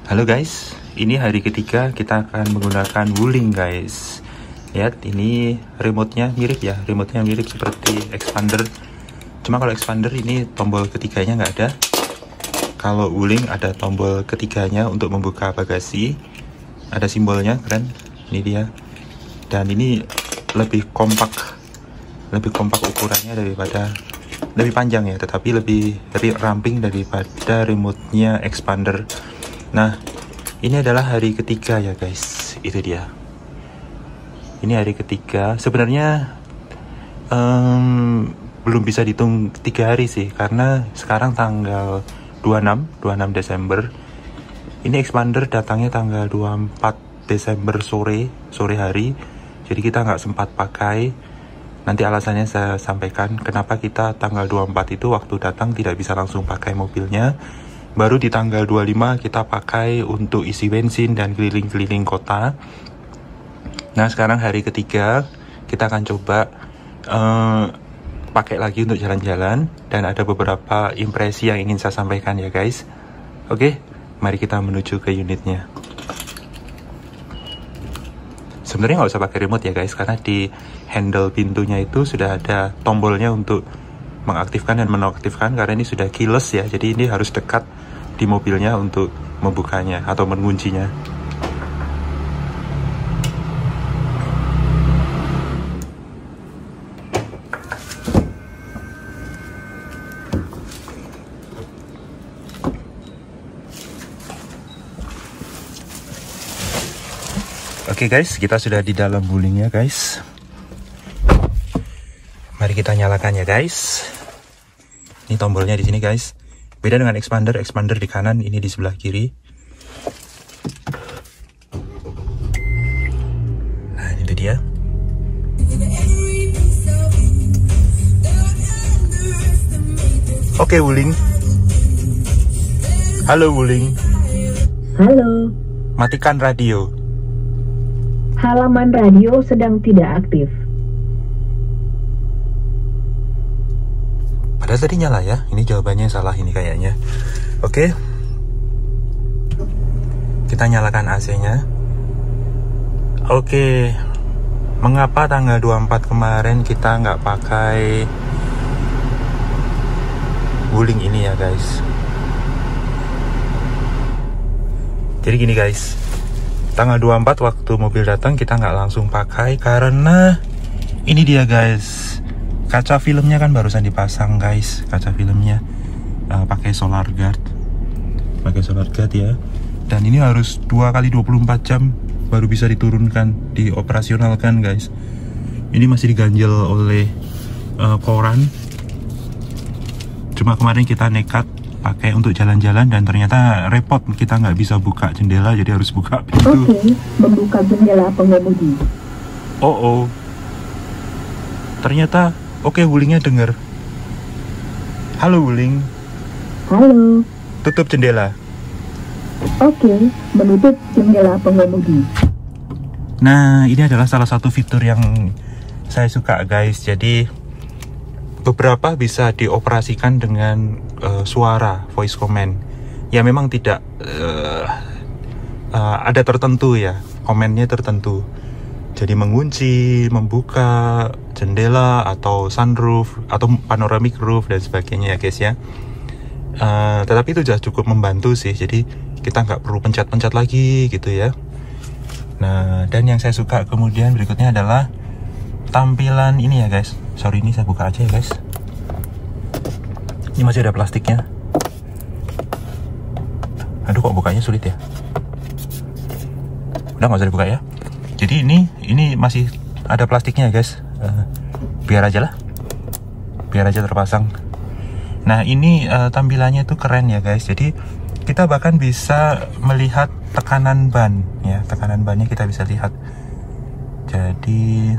Halo guys, ini hari ketiga kita akan menggunakan Wuling guys. Lihat, ini remote-nya mirip ya, remote-nya mirip seperti expander. Cuma kalau expander ini tombol ketiganya nggak ada. Kalau Wuling ada tombol ketiganya untuk membuka bagasi. Ada simbolnya, keren. Ini dia. Dan ini lebih kompak ukurannya daripada, lebih panjang ya, tetapi lebih ramping daripada remote-nya expander. Nah, ini adalah hari ketiga ya guys, itu dia. Ini hari ketiga, sebenarnya belum bisa dihitung 3 hari sih, karena sekarang tanggal 26 Desember. Ini expander datangnya tanggal 24 Desember sore hari, jadi kita nggak sempat pakai. Nanti alasannya saya sampaikan kenapa kita tanggal 24 itu waktu datang tidak bisa langsung pakai mobilnya. Baru di tanggal 25 kita pakai untuk isi bensin dan keliling-keliling kota. Nah, sekarang hari ketiga kita akan coba pakai lagi untuk jalan-jalan. Dan ada beberapa impresi yang ingin saya sampaikan ya guys. Oke, mari kita menuju ke unitnya. Sebenarnya nggak usah pakai remote ya guys, karena di handle pintunya itu sudah ada tombolnya untuk mengaktifkan dan menonaktifkan, karena ini sudah keyless ya, jadi ini harus dekat di mobilnya untuk membukanya atau menguncinya. Oke guys, kita sudah di dalam Wulingnya guys. Mari kita nyalakan ya guys. Ini tombolnya di sini guys. Beda dengan expander di kanan, ini di sebelah kiri. Nah, itu dia. Oke Wuling. Halo Wuling. Halo. Matikan radio. Halaman radio sedang tidak aktif. Padahal tadi nyala ya, ini jawabannya salah ini kayaknya. Oke, kita nyalakan AC-nya. Oke, mengapa tanggal 24 kemarin kita nggak pakai Wuling ini ya guys? Jadi gini guys, tanggal 24 waktu mobil datang kita nggak langsung pakai karena ini dia guys. Kaca filmnya kan barusan dipasang guys, kaca filmnya pakai solar guard ya. Dan ini harus 2 kali 24 jam baru bisa diturunkan, dioperasionalkan guys. Ini masih diganjel oleh koran. Cuma kemarin kita nekat pakai untuk jalan-jalan dan ternyata repot, kita nggak bisa buka jendela, jadi harus buka pintu. Oke, membuka jendela pengemudi. Oh, ternyata oke, Wulingnya denger. Halo Wuling. Halo. Tutup jendela. Oke, menutup jendela pengemudi. Nah, ini adalah salah satu fitur yang saya suka guys. Jadi beberapa bisa dioperasikan dengan suara voice command. Ya memang tidak ada tertentu ya, komennya tertentu. Jadi mengunci, membuka jendela atau sunroof atau panoramic roof dan sebagainya ya guys ya. Tetapi itu sudah cukup membantu sih. Jadi kita nggak perlu pencet-pencet lagi gitu ya. Nah, dan yang saya suka kemudian berikutnya adalah tampilan ini ya guys. Sorry, ini saya buka aja ya guys. Ini masih ada plastiknya. Aduh, kok bukanya sulit ya. Udah nggak usah dibuka ya. Jadi ini masih ada plastiknya guys. Biar aja terpasang. Nah, ini tampilannya itu keren ya guys. Jadi kita bahkan bisa melihat tekanan ban ya, tekanan bannya kita bisa lihat. Jadi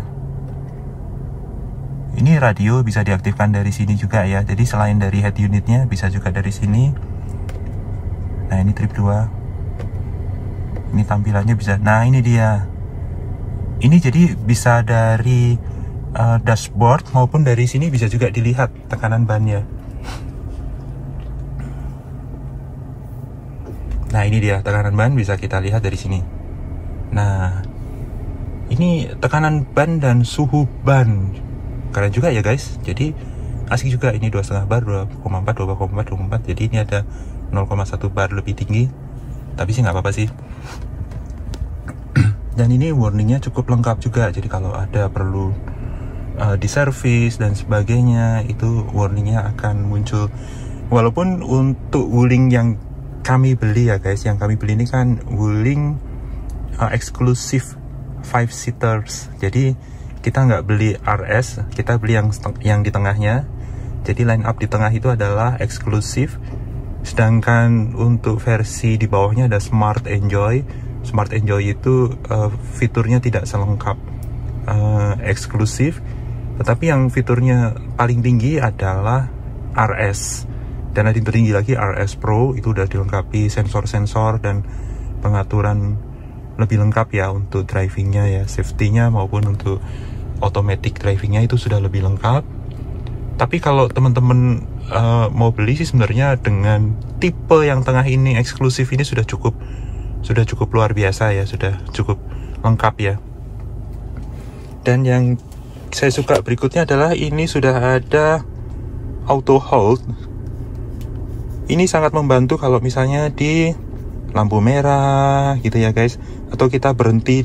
ini radio bisa diaktifkan dari sini juga ya. Jadi selain dari head unitnya bisa juga dari sini. Nah, ini trip 2. Ini tampilannya bisa. Nah, ini dia. Ini jadi bisa dari dashboard maupun dari sini bisa juga dilihat tekanan bannya. Nah, ini dia tekanan ban, bisa kita lihat dari sini. Nah, ini tekanan ban dan suhu ban. Keren juga ya guys. Jadi asik juga, ini 2,5 bar, 2,4, 2,4, 2,4. Jadi ini ada 0,1 bar lebih tinggi. Tapi sih nggak apa-apa sih. Dan ini warningnya cukup lengkap juga. Jadi kalau ada perlu diservis dan sebagainya, itu warningnya akan muncul. Walaupun untuk Wuling yang kami beli ya guys, yang kami beli ini kan Wuling eksklusif 5-seaters. Jadi kita nggak beli RS, kita beli yang di tengahnya. Jadi line up di tengah itu adalah eksklusif. Sedangkan untuk versi di bawahnya ada Smart Enjoy. Smart Enjoy itu fiturnya tidak selengkap eksklusif. Tetapi yang fiturnya paling tinggi adalah RS. Dan ada yang tertinggi lagi RS Pro, itu udah dilengkapi sensor-sensor dan pengaturan lebih lengkap ya untuk drivingnya ya, safety-nya maupun untuk automatic drivingnya itu sudah lebih lengkap. Tapi kalau teman-teman mau beli sih sebenarnya dengan tipe yang tengah ini eksklusif ini sudah cukup luar biasa ya, sudah cukup lengkap ya. Dan yang saya suka berikutnya adalah ini sudah ada auto hold. Ini sangat membantu kalau misalnya di lampu merah gitu ya guys, atau kita berhenti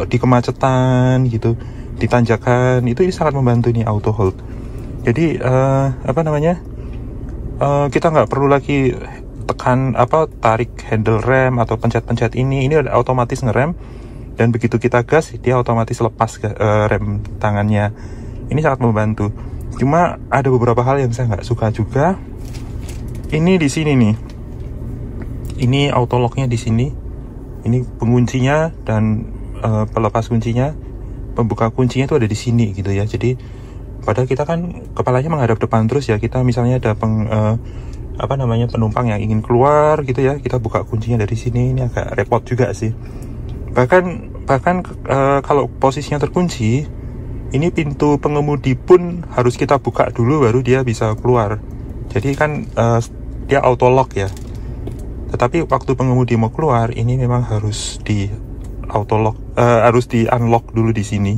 di kemacetan gitu, di tanjakan, itu sangat membantu nih auto hold. Jadi kita nggak perlu lagi tarik handle rem atau pencet-pencet ini udah otomatis ngerem, dan begitu kita gas dia otomatis lepas rem tangannya. Ini sangat membantu. Cuma ada beberapa hal yang saya nggak suka juga. Ini di sini nih. Ini auto locknya di sini. Ini penguncinya dan pelepas kuncinya, pembuka kuncinya itu ada di sini gitu ya. Jadi padahal kita kan kepalanya menghadap depan terus ya. Kita misalnya ada penumpang yang ingin keluar gitu ya, kita buka kuncinya dari sini. Ini agak repot juga sih. Bahkan kalau posisinya terkunci, ini pintu pengemudi pun harus kita buka dulu baru dia bisa keluar. Jadi kan dia auto lock ya. Tetapi waktu pengemudi mau keluar, ini memang harus di auto lock, harus di unlock dulu di sini.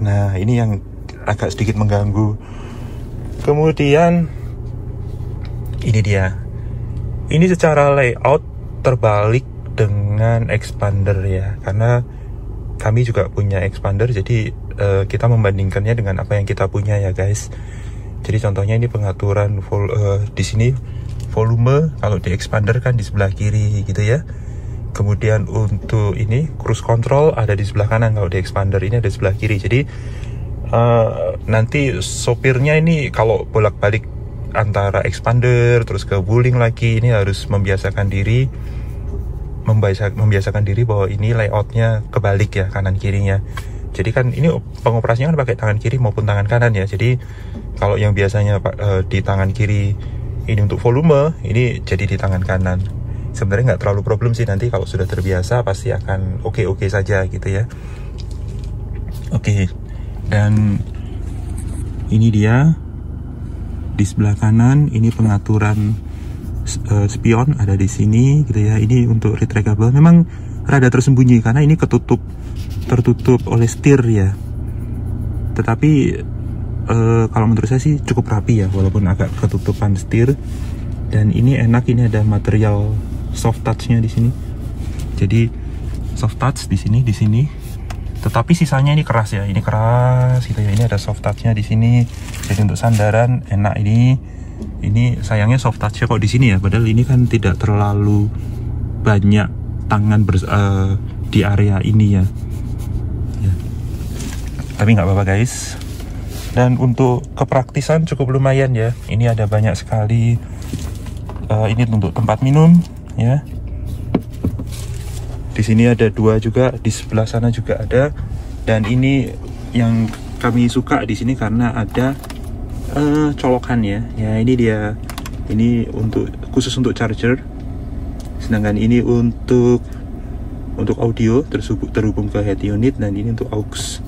Nah, ini yang agak sedikit mengganggu. Kemudian ini dia. Ini secara layout terbalik dengan expander ya, karena kami juga punya expander, jadi kita membandingkannya dengan apa yang kita punya ya guys. Jadi contohnya ini pengaturan di sini volume, kalau di expander kan di sebelah kiri gitu ya. Kemudian untuk ini cruise control ada di sebelah kanan, kalau di expander ini ada di sebelah kiri. Jadi nanti sopirnya ini kalau bolak-balik antara expander terus ke Wuling lagi, ini harus membiasakan diri bahwa ini layoutnya kebalik ya, kanan kirinya. Jadi kan ini pengoperasinya kan pakai tangan kiri maupun tangan kanan ya. Jadi kalau yang biasanya di tangan kiri ini untuk volume, ini jadi di tangan kanan. Sebenarnya nggak terlalu problem sih, nanti kalau sudah terbiasa pasti akan oke saja gitu ya. Oke. Dan ini dia di sebelah kanan, ini pengaturan spion ada di sini gitu ya. Ini untuk retractable, memang rada tersembunyi karena ini tertutup oleh setir ya. Tetapi kalau menurut saya sih cukup rapi ya, walaupun agak ketutupan setir. Dan ini enak, ini ada material soft touch-nya di sini. Jadi soft touch di sini. Tetapi sisanya ini keras ya, ini keras gitu ya. Ini ada soft touch-nya di sini. Jadi untuk sandaran enak ini. Ini sayangnya soft touch-nya kok di sini ya, padahal ini kan tidak terlalu banyak tangan di area ini ya. Tapi nggak apa-apa guys. Dan untuk kepraktisan cukup lumayan ya. Ini ada banyak sekali. Ini untuk tempat minum ya. Di sini ada 2 juga, di sebelah sana juga ada. Dan ini yang kami suka di sini karena ada colokan ya. Ya ini dia. Ini khusus untuk charger. Sedangkan ini untuk audio terhubung ke head unit, dan ini untuk aux.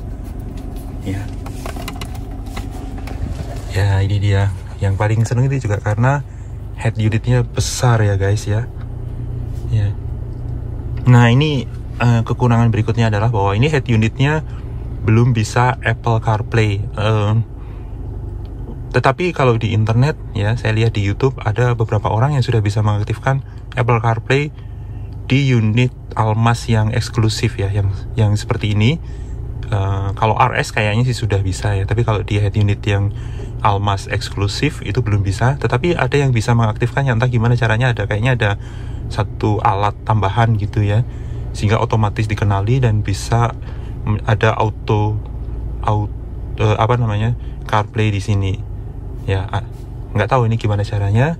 Ya ini dia. Yang paling seneng itu juga karena head unitnya besar ya guys ya. Ya. Nah ini kekurangan berikutnya adalah bahwa ini head unitnya belum bisa Apple CarPlay. Tetapi kalau di internet ya, saya lihat di YouTube ada beberapa orang yang sudah bisa mengaktifkan Apple CarPlay di unit Almas yang eksklusif ya, yang seperti ini. Kalau RS kayaknya sih sudah bisa ya, tapi kalau di head unit yang Almas eksklusif itu belum bisa. Tetapi ada yang bisa mengaktifkannya, entah gimana caranya. Kayaknya ada satu alat tambahan gitu ya, sehingga otomatis dikenali dan bisa ada CarPlay di sini ya. Nggak tahu ini gimana caranya,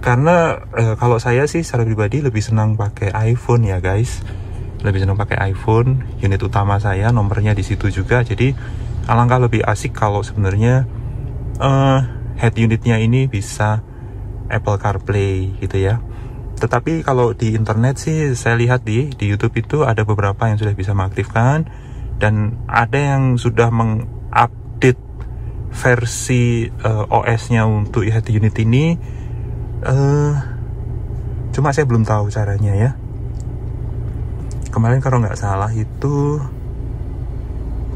karena kalau saya sih secara pribadi lebih senang pakai iPhone ya guys, lebih senang pakai iPhone. Unit utama saya nomornya di situ juga, jadi alangkah lebih asik kalau sebenarnya head unitnya ini bisa Apple CarPlay gitu ya. Tetapi kalau di internet sih saya lihat di YouTube itu ada beberapa yang sudah bisa mengaktifkan, dan ada yang sudah mengupdate versi OS-nya untuk head unit ini. Cuma saya belum tahu caranya ya. Kemarin kalau nggak salah itu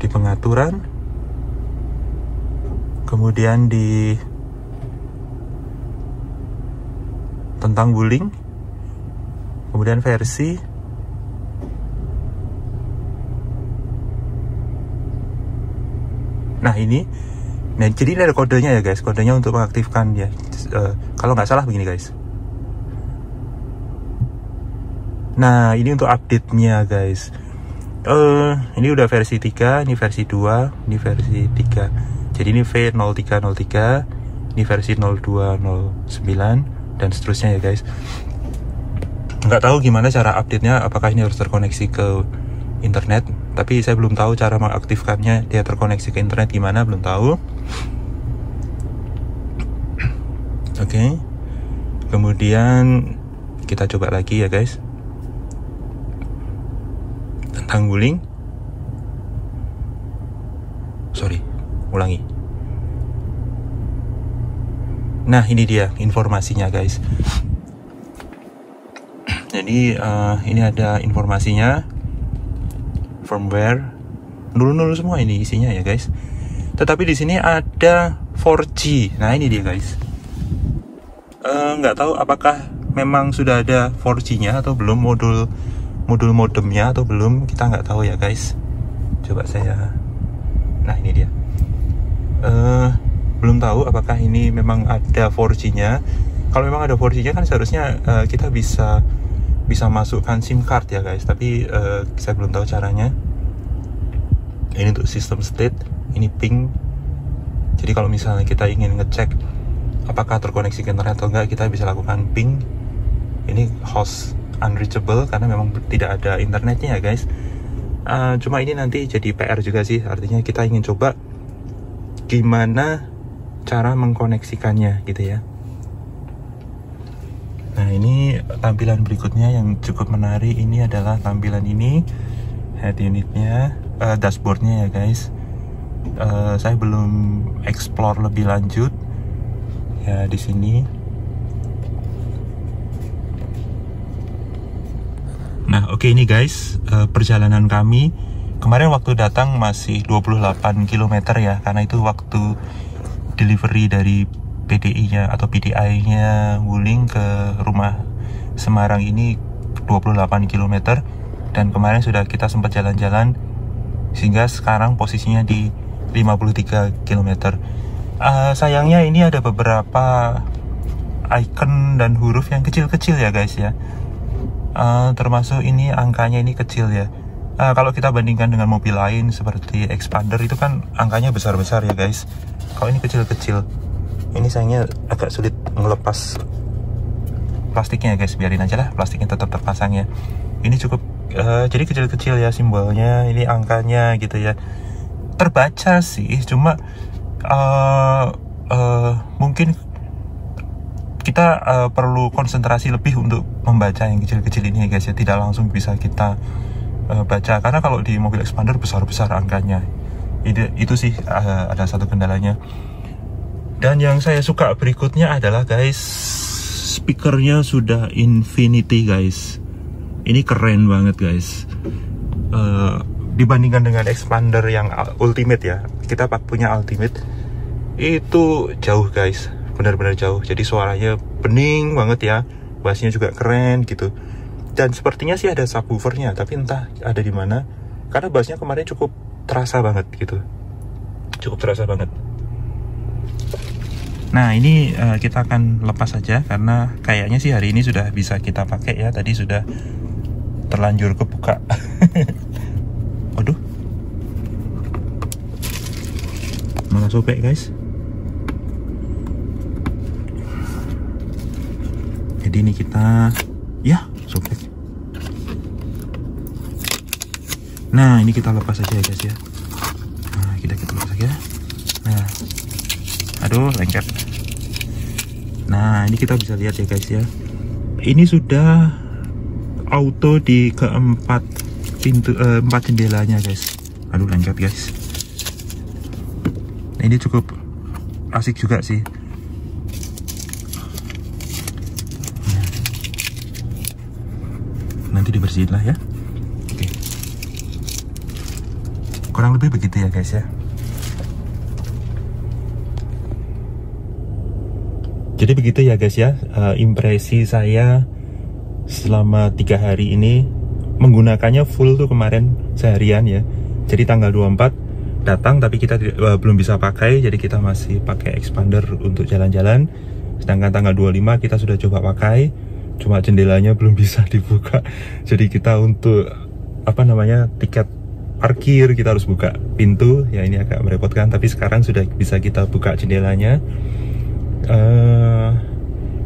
di pengaturan, kemudian di tentang wuling, kemudian versi, nah ini, jadi ini ada kodenya ya guys, kodenya untuk mengaktifkan ya. Kalau nggak salah begini guys. Nah ini untuk update-nya guys. Ini udah versi 3, ini versi 2, ini versi 3. Jadi ini V0303, ini versi 0209 dan seterusnya ya guys. Nggak tahu gimana cara update-nya, apakah ini harus terkoneksi ke internet, tapi saya belum tahu cara mengaktifkannya. Dia terkoneksi ke internet gimana, belum tahu. Oke. Kemudian kita coba lagi ya guys, tentang wuling. Ulangi. Nah ini dia informasinya guys. Jadi ini ada informasinya, firmware, nul semua ini isinya ya guys. Tetapi di sini ada 4G. Nah ini dia guys. Nggak tahu apakah memang sudah ada 4G-nya atau belum, modul modemnya atau belum, kita nggak tahu ya guys. Coba saya, nah ini dia. Belum tahu apakah ini memang ada 4G-nya. Kalau memang ada 4G-nya kan seharusnya kita bisa masukkan SIM card ya guys, tapi saya belum tahu caranya. Ini untuk system state, ini ping. Jadi kalau misalnya kita ingin ngecek apakah terkoneksi ke internet atau enggak, kita bisa lakukan ping. Ini host unreachable karena memang tidak ada internetnya ya guys. Cuma ini nanti jadi PR juga sih, artinya kita ingin coba gimana cara mengkoneksikannya gitu ya. Nah ini tampilan berikutnya yang cukup menarik. Ini adalah tampilan ini, head unitnya, dashboardnya ya guys. Saya belum explore lebih lanjut ya di sini. Nah oke, ini guys perjalanan kami kemarin waktu datang masih 28 km ya, karena itu waktu delivery dari PDI-nya atau PDI-nya wuling ke rumah Semarang ini 28 km. Dan kemarin sudah kita sempat jalan-jalan sehingga sekarang posisinya di 53 km. Sayangnya ini ada beberapa icon dan huruf yang kecil-kecil ya guys ya. Termasuk ini angkanya ini kecil ya. Kalau kita bandingkan dengan mobil lain seperti Expander itu kan angkanya besar-besar ya guys. Kalau ini kecil-kecil, ini sayangnya agak sulit ngelepas plastiknya ya guys. Biarin aja lah, plastiknya tetap terpasang ya. Ini cukup jadi kecil-kecil ya simbolnya, ini angkanya gitu ya. Terbaca sih, cuma mungkin kita perlu konsentrasi lebih untuk membaca yang kecil-kecil ini ya guys ya. Tidak langsung bisa kita baca, karena kalau di mobil Expander besar-besar angkanya. Itu sih ada satu kendalanya. Dan yang saya suka berikutnya adalah guys, speakernya sudah infinity guys. Ini keren banget guys. Dibandingkan dengan expander yang ultimate ya, kita punya ultimate itu jauh guys, benar-benar jauh. Jadi suaranya bening banget ya, bassnya juga keren gitu. Dan sepertinya sih ada subwoofernya, tapi entah ada di mana. Karena bassnya kemarin cukup terasa banget gitu, cukup terasa banget. Nah ini kita akan lepas saja karena kayaknya sih hari ini sudah bisa kita pakai ya. Tadi sudah terlanjur kebuka. Waduh, malah sobek guys. Jadi ini kita, ya sobek. Nah ini kita lepas aja ya guys ya. Nah kita lepas aja. Nah, aduh lengket. Nah ini kita bisa lihat ya guys ya. Ini sudah auto di keempat pintu, 4 jendelanya guys. Aduh lengket guys. Nah, ini cukup asik juga sih. Nanti dibersihin lah ya. Oke. Kurang lebih begitu ya guys ya. Jadi begitu ya guys ya, impresi saya selama 3 hari ini menggunakannya full tuh kemarin seharian ya. Jadi tanggal 24 datang tapi kita belum bisa pakai, jadi kita masih pakai expander untuk jalan-jalan. Sedangkan tanggal 25 kita sudah coba pakai, cuma jendelanya belum bisa dibuka. Jadi kita untuk apa namanya, tiket parkir kita harus buka pintu ya, ini agak merepotkan, tapi sekarang sudah bisa kita buka jendelanya.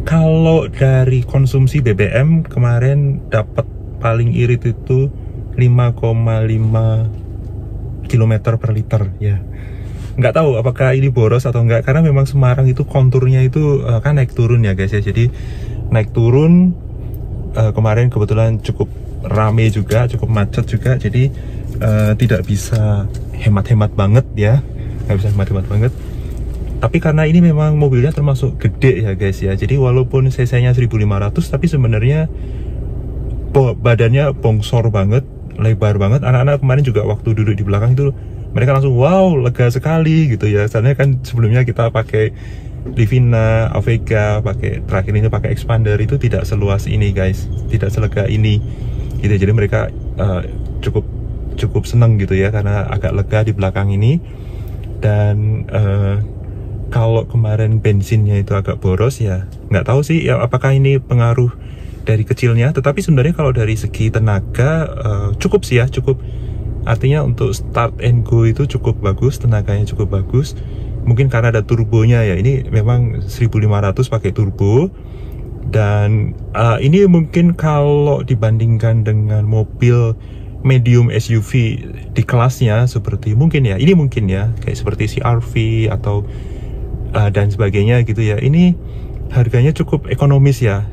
Kalau dari konsumsi BBM kemarin dapat paling irit itu 5,5 km per liter ya. Nggak tahu apakah ini boros atau enggak, karena memang Semarang itu konturnya itu kan naik turun ya guys ya. Jadi naik turun, kemarin kebetulan cukup rame juga, cukup macet juga. Jadi tidak bisa hemat-hemat banget ya, nggak bisa hemat-hemat banget. Tapi karena ini memang mobilnya termasuk gede ya guys ya, jadi walaupun cc-nya 1500 tapi sebenarnya badannya bongsor banget, lebar banget. Anak-anak kemarin juga waktu duduk di belakang itu mereka langsung wow, lega sekali gitu ya. Soalnya kan sebelumnya kita pakai Livina, Avega, terakhir ini pakai expander, itu tidak seluas ini guys, tidak selega ini gitu. Jadi mereka cukup seneng gitu ya, karena agak lega di belakang ini. Dan kalau kemarin bensinnya itu agak boros ya, nggak tahu sih ya apakah ini pengaruh dari kecilnya. Tetapi sebenarnya kalau dari segi tenaga cukup sih ya, cukup. Artinya untuk start and go itu cukup bagus, tenaganya cukup bagus. Mungkin karena ada turbonya ya, ini memang 1500 pakai turbo. Dan ini mungkin kalau dibandingkan dengan mobil medium SUV di kelasnya seperti mungkin ya, ini mungkin ya kayak seperti CR-V atau dan sebagainya gitu ya, ini harganya cukup ekonomis ya.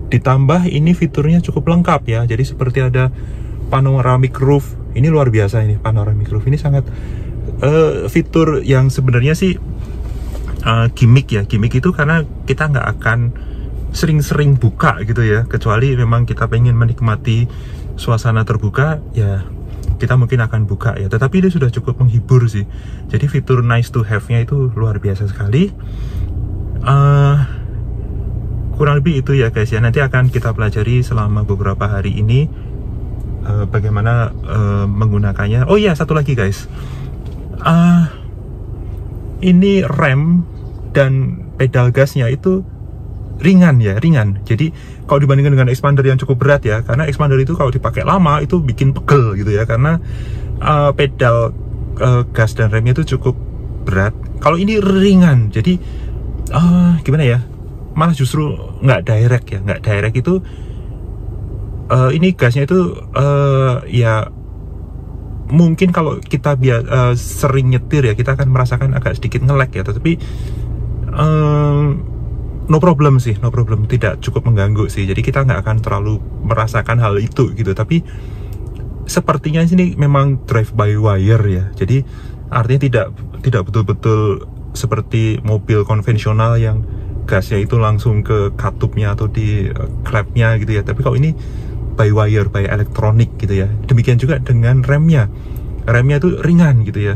Ditambah ini fiturnya cukup lengkap ya, jadi seperti ada panoramic roof. Ini luar biasa, ini panoramic roof ini sangat fitur yang sebenarnya sih gimmick ya. Gimmick itu karena kita nggak akan sering-sering buka gitu ya, kecuali memang kita pengen menikmati suasana terbuka ya, kita mungkin akan buka ya. Tetapi ini sudah cukup menghibur sih. Jadi fitur nice to have-nya itu luar biasa sekali. Kurang lebih itu ya guys ya. Nanti akan kita pelajari selama beberapa hari ini bagaimana menggunakannya. Oh iya, satu lagi guys, ini rem dan pedal gasnya itu ringan ya, ringan. Jadi kalau dibandingkan dengan expander yang cukup berat ya, karena expander itu kalau dipakai lama itu bikin pegel gitu ya, karena pedal gas dan remnya itu cukup berat. Kalau ini ringan, jadi gimana ya, malah justru nggak direct ya, nggak direct itu. Ini gasnya itu ya mungkin kalau kita sering nyetir ya, kita akan merasakan agak sedikit nge-lag ya, tetapi no problem sih, no problem, tidak cukup mengganggu sih. Jadi kita nggak akan terlalu merasakan hal itu gitu. Tapi sepertinya sini memang drive by wire ya, jadi artinya tidak betul-betul seperti mobil konvensional yang gasnya itu langsung ke katupnya atau di klepnya gitu ya. Tapi kalau ini by wire, by elektronik gitu ya. Demikian juga dengan remnya. Remnya itu ringan gitu ya.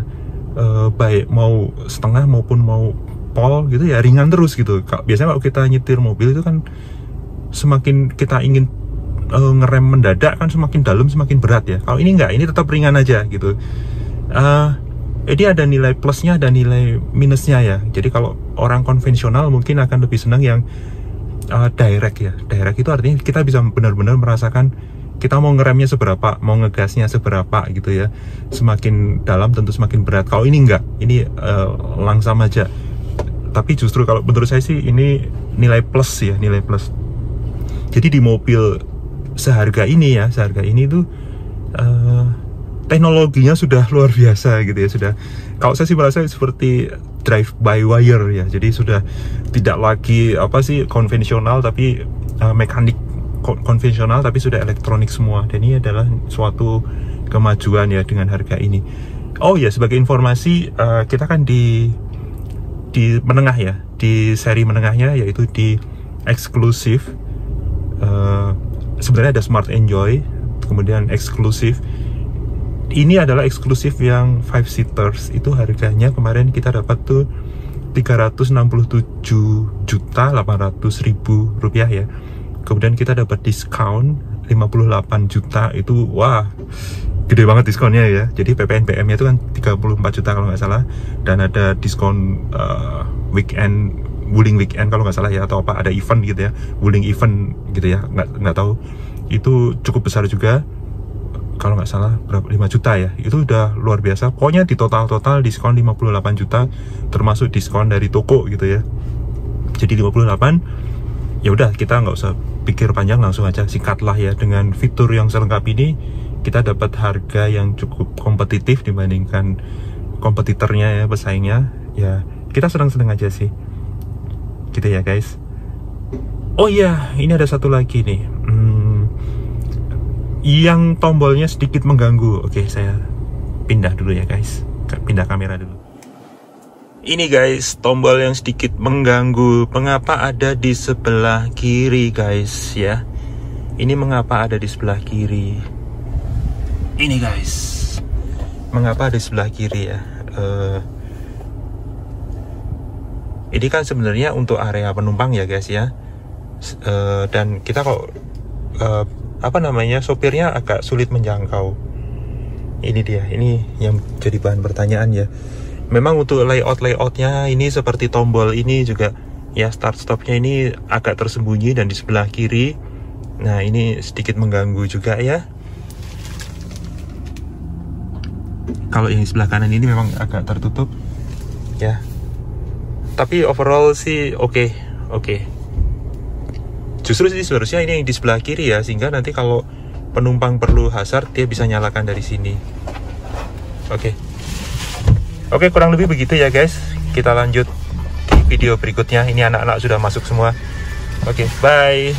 Baik mau setengah maupun mau pol gitu ya, ringan terus gitu. Biasanya kalau kita nyetir mobil itu kan semakin kita ingin ngerem mendadak kan semakin dalam semakin berat ya. Kalau ini enggak, ini tetap ringan aja gitu. Jadi ada nilai plusnya, ada nilai minusnya ya. Jadi kalau orang konvensional mungkin akan lebih senang yang direct ya. Direct itu artinya kita bisa benar-benar merasakan kita mau ngeremnya seberapa, mau ngegasnya seberapa gitu ya. Semakin dalam tentu semakin berat. Kalau ini enggak, ini langsam aja. Tapi justru kalau menurut saya sih ini nilai plus ya, nilai plus. Jadi di mobil seharga ini ya, seharga ini tuh teknologinya sudah luar biasa gitu ya. Sudah, kalau saya sih merasa seperti drive by wire ya. Jadi sudah tidak lagi apa sih konvensional tapi mekanik konvensional tapi sudah elektronik semua. Dan ini adalah suatu kemajuan ya dengan harga ini. Oh ya, sebagai informasi kita kan di menengah ya, di seri menengahnya yaitu di eksklusif. Sebenarnya ada Smart Enjoy, kemudian eksklusif. Ini adalah eksklusif yang 5 seaters. Itu harganya kemarin kita dapat tuh 367.800.000 rupiah ya. Kemudian kita dapat diskon 58 juta. Itu wah, gede banget diskonnya ya. Jadi PPNBM-nya itu kan 34 juta kalau nggak salah. Dan ada diskon weekend, wuling weekend kalau nggak salah ya, atau apa, ada event gitu ya, wuling event gitu ya, nggak tahu. Itu cukup besar juga. Kalau nggak salah berapa, 5 juta ya, itu udah luar biasa. Pokoknya di total diskon 58 juta, termasuk diskon dari toko gitu ya. Jadi 58, ya udah kita nggak usah pikir panjang, langsung aja singkatlah ya. Dengan fitur yang selengkap ini, kita dapat harga yang cukup kompetitif dibandingkan kompetitornya ya, pesaingnya. Ya kita senang-senang aja sih, gitu ya guys. Oh iya, ini ada satu lagi nih. Yang tombolnya sedikit mengganggu. Oke, saya pindah dulu ya guys, pindah kamera dulu. Ini guys, tombol yang sedikit mengganggu. Mengapa ada di sebelah kiri guys ya? Ini mengapa ada di sebelah kiri? Ini guys, mengapa ada di sebelah kiri ya? Ini kan sebenarnya untuk area penumpang ya guys ya. Dan kita kok sopirnya agak sulit menjangkau. Ini dia, ini yang jadi bahan pertanyaan ya. Memang untuk layoutnya ini seperti tombol ini juga ya, start stopnya ini agak tersembunyi dan di sebelah kiri. Nah ini sedikit mengganggu juga ya. Kalau yang di sebelah kanan ini memang agak tertutup ya. Tapi overall sih oke. Justru sih seharusnya ini yang di sebelah kiri ya, sehingga nanti kalau penumpang perlu hazard dia bisa nyalakan dari sini. Oke, kurang lebih begitu ya guys. Kita lanjut di video berikutnya. Ini anak-anak sudah masuk semua. Oke, bye.